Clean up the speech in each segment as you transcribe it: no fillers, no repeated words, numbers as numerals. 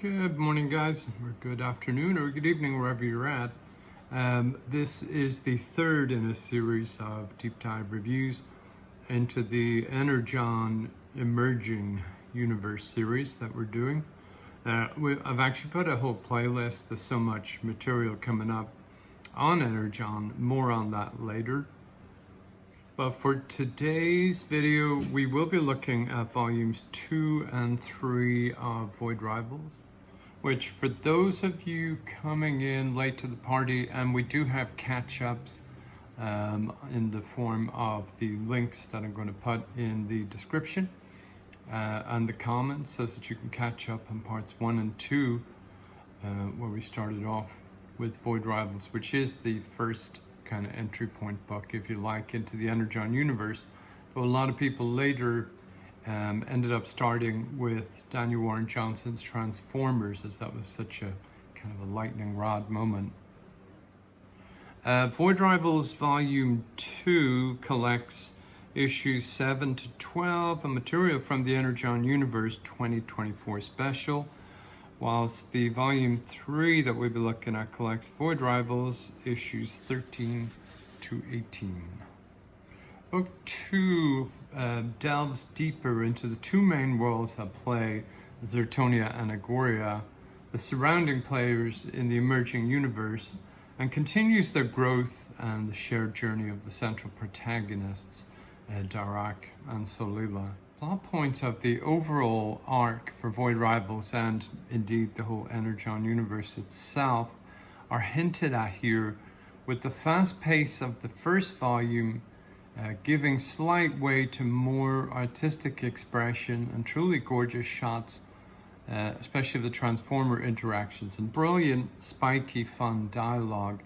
Good morning, guys, or good afternoon, or good evening, wherever you're at. This is the third in a series of deep dive reviews into the Energon Emerging Universe series that we're doing. I've actually put a whole playlist. There's so much material coming up on Energon, more on that later. But for today's video, we will be looking at volumes 2 and 3 of Void Rivals, which for those of you coming in late to the party, and we do have catch-ups in the form of the links that I'm going to put in the description and the comments, so that you can catch up on parts 1 and 2, where we started off with Void Rivals, which is the first kind of entry point book, if you like, into the Energon Universe. But a lot of people later ended up starting with Daniel Warren Johnson's Transformers, as that was such a kind of a lightning rod moment. Void Rivals Volume 2 collects issues 7 to 12 and material from the Energon Universe 2024 special, whilst the Volume 3 that we'll be looking at collects Void Rivals issues 13 to 18. Book 2 delves deeper into the two main worlds at play, Zeronia and Agoria, the surrounding players in the emerging universe, and continues their growth and the shared journey of the central protagonists, Darak and Solila. Plot points of the overall arc for Void Rivals, and indeed the whole Energon universe itself, are hinted at here, with the fast pace of the first volume giving slight way to more artistic expression and truly gorgeous shots, especially the Transformer interactions, and brilliant, spiky, fun dialogue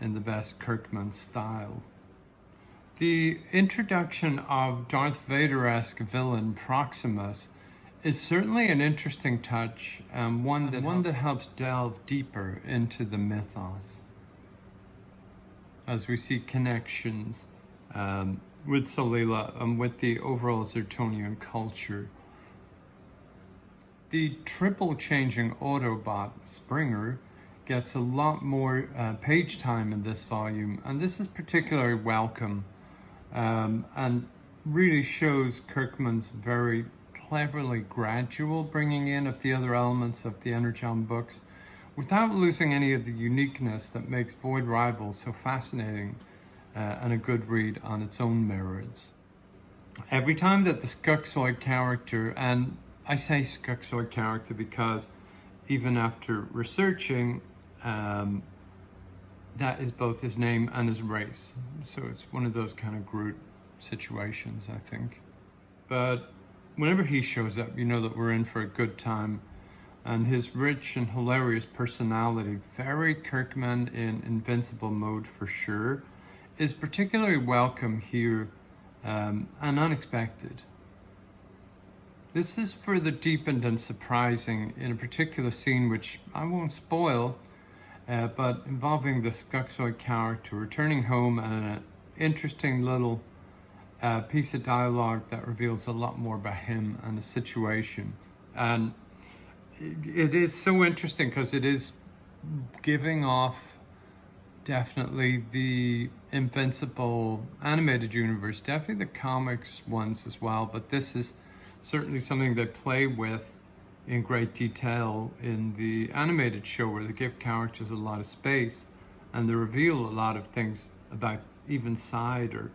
in the best Kirkman style. The introduction of Darth Vader-esque villain Proximus is certainly an interesting touch, and one that helps delve deeper into the mythos, as we see connections with Solila and with the overall Zeronia culture. The triple changing Autobot Springer gets a lot more page time in this volume, and this is particularly welcome. And really shows Kirkman's very cleverly gradual bringing in of the other elements of the Energon books, without losing any of the uniqueness that makes Void Rivals so fascinating and a good read on its own merits. Every time that the Skuxoid character, and I say Skuxoid character because even after researching, that is both his name and his race. So it's one of those kind of Groot situations, I think. But whenever he shows up, you know that we're in for a good time. And his rich and hilarious personality, very Kirkman in Invincible mode for sure, is particularly welcome here and unexpected. This is further deepened and surprising in a particular scene which I won't spoil, but involving the Skuxoid character returning home, and an interesting little piece of dialogue that reveals a lot more about him and the situation. And it is so interesting because it is giving off definitely the Invincible animated universe, definitely the comics ones as well, but this is certainly something they play with in great detail in the animated show, where they give characters a lot of space and they reveal a lot of things about even side or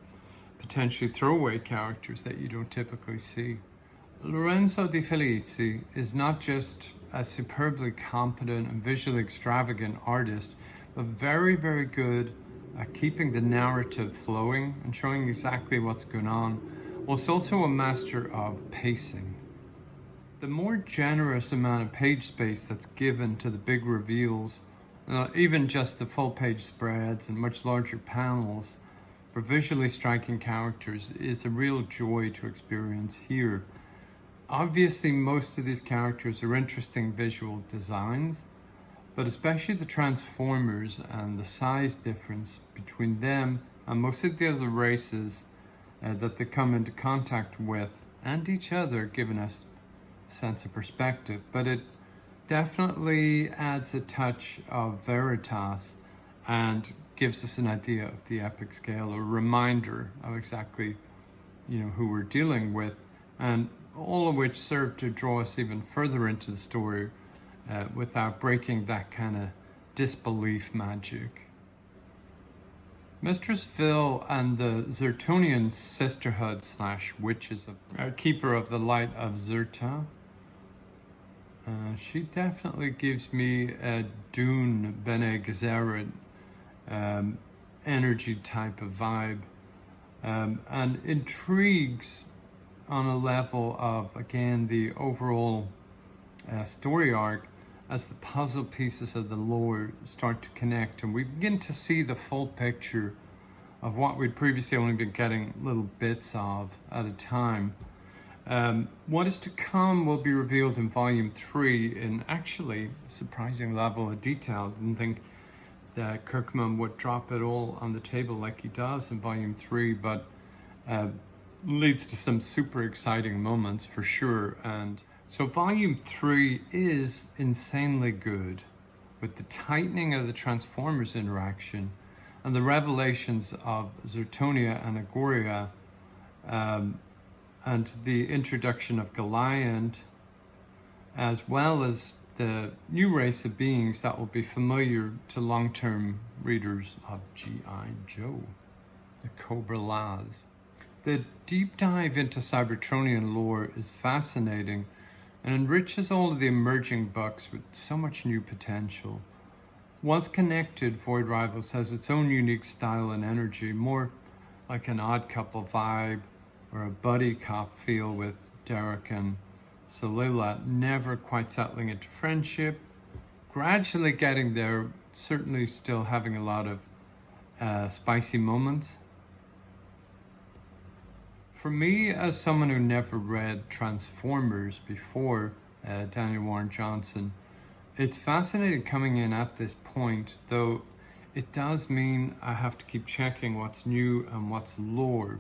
potentially throwaway characters that you don't typically see. Lorenzo De Felici is not just a superbly competent and visually extravagant artist, but very, very good at keeping the narrative flowing and showing exactly what's going on, whilst also a master of pacing. The more generous amount of page space that's given to the big reveals, even just the full page spreads and much larger panels for visually striking characters, is a real joy to experience here. Obviously, most of these characters are interesting visual designs, but especially the Transformers and the size difference between them and most of the other races that they come into contact with and each other, giving us a sense of perspective. But it definitely adds a touch of Veritas and gives us an idea of the epic scale, a reminder of exactly, who we're dealing with, and all of which serve to draw us even further into the story without breaking that kind of disbelief magic. Mistress Vil and the Zeronia sisterhood / witches of keeper of the light of Zerta. She definitely gives me a Dune Bene Gesserit energy type of vibe, and intrigues on a level of, again, the overall story arc as the puzzle pieces of the lore start to connect and we begin to see the full picture of what we'd previously only been getting little bits of at a time. What is to come will be revealed in Volume 3 in actually a surprising level of detail. I didn't think that Kirkman would drop it all on the table like he does in Volume 3, but leads to some super exciting moments for sure. And so Volume 3 is insanely good, with the tightening of the Transformers interaction and the revelations of Zeronia and Agoria, and the introduction of Goliant, as well as the new race of beings that will be familiar to long-term readers of G.I. Joe, the Cobra-Las. The deep dive into Cybertronian lore is fascinating and enriches all of the emerging books with so much new potential. Once connected, Void Rivals has its own unique style and energy, more like an Odd Couple vibe or a buddy cop feel, with Darak and Solila never quite settling into friendship, gradually getting there, certainly still having a lot of spicy moments. For me, as someone who never read Transformers before Daniel Warren Johnson, it's fascinating coming in at this point, though it does mean I have to keep checking what's new and what's lore.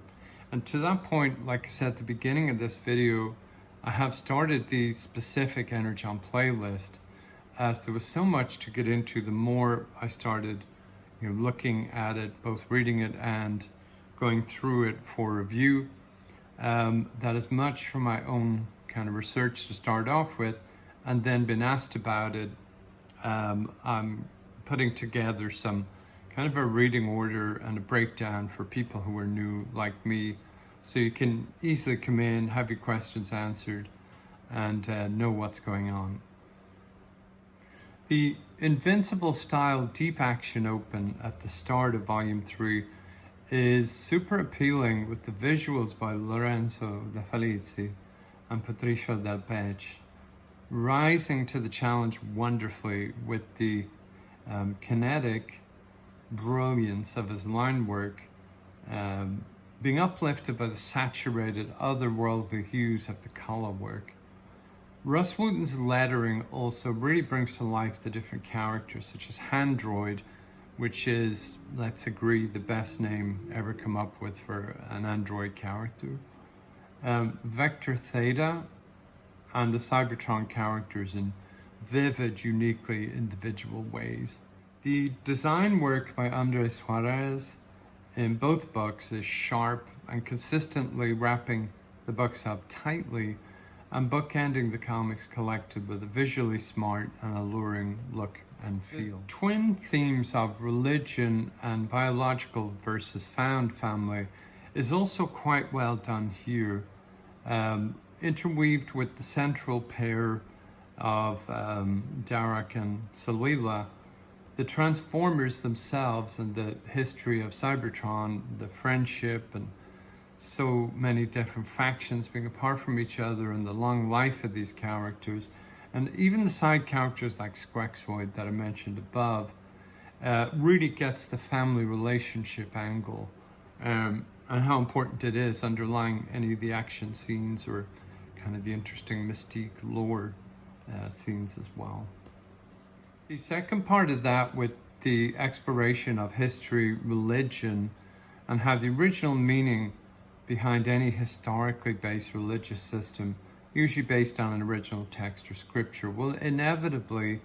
And to that point, like I said at the beginning of this video, I have started the specific Energon playlist, as there was so much to get into. The more I started looking at it, both reading it and going through it for review, that is much for my own kind of research to start off with, and then been asked about it. I'm putting together some kind of a reading order and a breakdown for people who are new like me, so you can easily come in, have your questions answered, and know what's going on. The Invincible-style deep action open at the start of Volume 3 is super appealing, with the visuals by Lorenzo De Felici and Patricio Del Pech rising to the challenge wonderfully, with the kinetic brilliance of his line work being uplifted by the saturated otherworldly hues of the color work. Russ Wooten's lettering also really brings to life the different characters, such as Handroid, which is, let's agree, the best name ever come up with for an android character, Vector Theta, and the Cybertron characters in vivid, uniquely individual ways. The design work by Andres Suarez in both books is sharp and consistently wrapping the books up tightly and bookending the comics collected with a visually smart and alluring look and feel. The twin themes of religion and biological versus found family is also quite well done here, interweaved with the central pair of Darak and Solila, the Transformers themselves and the history of Cybertron, the friendship and so many different factions being apart from each other, and the long life of these characters, and even the side characters like Squexoid that I mentioned above, really gets the family relationship angle, and how important it is underlying any of the action scenes or kind of the interesting mystique lore scenes as well. The second part of that, with the exploration of history, religion, and how the original meaning behind any historically based religious system usually based on an original text or scripture, will inevitably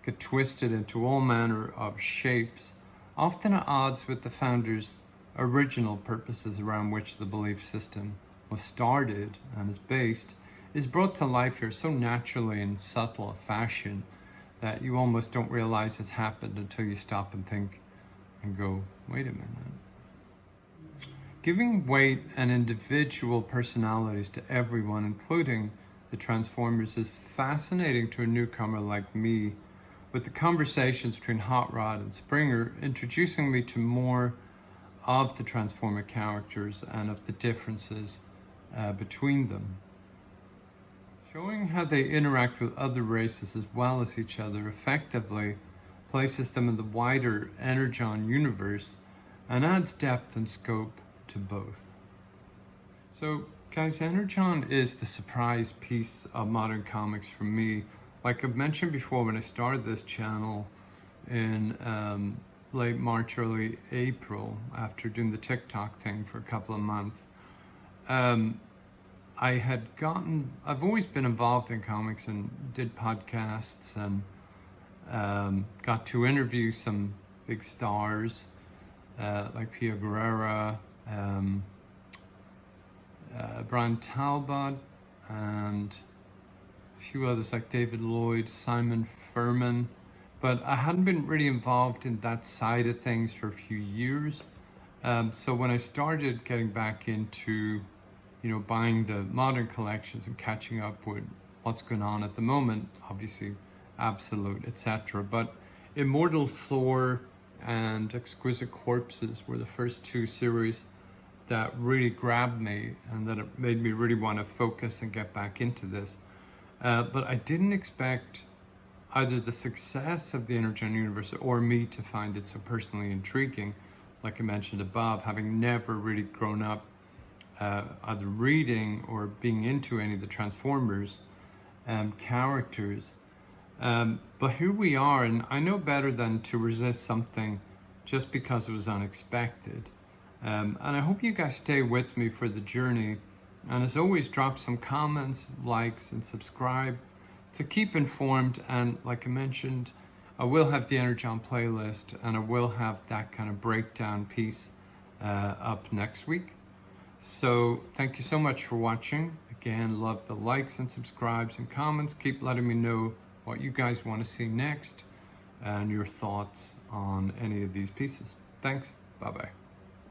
get twisted into all manner of shapes, often at odds with the founders' original purposes around which the belief system was started and is based, is brought to life here so naturally and subtle a fashion that you almost don't realize it's happened until you stop and think and go, wait a minute. Giving weight and individual personalities to everyone, including the Transformers, is fascinating to a newcomer like me, with the conversations between Hot Rod and Springer introducing me to more of the Transformer characters and of the differences between them. Showing how they interact with other races as well as each other effectively places them in the wider Energon universe and adds depth and scope to both. So guys, Energon is the surprise piece of modern comics for me. Like I've mentioned before, when I started this channel in late March, early April, after doing the TikTok thing for a couple of months, I've always been involved in comics and did podcasts and got to interview some big stars like Pia Guerrera, Brian Talbot, and a few others like David Lloyd, Simon Furman, but I hadn't been really involved in that side of things for a few years. So when I started getting back into, buying the modern collections and catching up with what's going on at the moment, obviously Absolute, etc. But Immortal Thor and Exquisite Corpses were the first two series that really grabbed me and that it made me really want to focus and get back into this. But I didn't expect either the success of the Energon Universe or me to find it so personally intriguing. Like I mentioned above, having never really grown up either reading or being into any of the Transformers characters. But here we are, and I know better than to resist something just because it was unexpected. And I hope you guys stay with me for the journey. And as always, drop some comments, likes, and subscribe to keep informed. And like I mentioned, I will have the Energon playlist, and I will have that kind of breakdown piece up next week. So thank you so much for watching. Again, love the likes and subscribes and comments. Keep letting me know what you guys want to see next and your thoughts on any of these pieces. Thanks. Bye-bye.